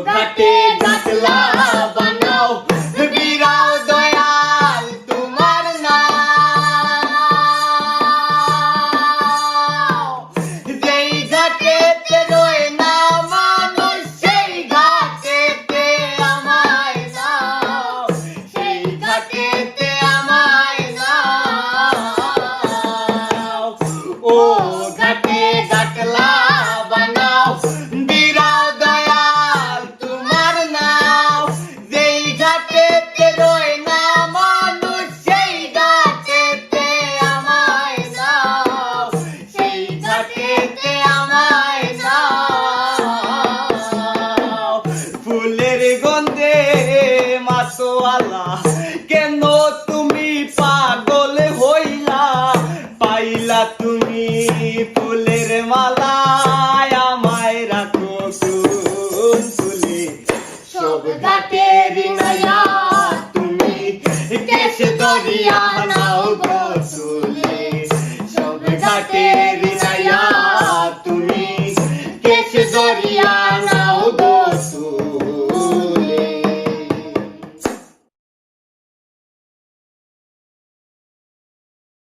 ঘাটে গাছলা বানাও বিরাও দয়াল তোমার নাও যেই ঘাটেতে রয় না মানুষ সেই ঘাটেতে আমায় নাও সেই ঘাটেতে আমায় নাও ও ঘাটে গাছলা বানাও বিরাও দয়াল তোমার নাও যেই ঘাটেতে রয় না মানুষ সেই ঘাটেতে আমায় নাও সেই ঘাটেতে আমায় নাও ফুলের গন্ধে মাতোয়ালা কেন তুমি পাগল হইলা পাইলা তুমি ফুলের মালা আমায় রাখো কোন ফুলে সব ঘাটের নয়া তুমি কেশ দরিয়া নাও গো চলে সব ঘাটের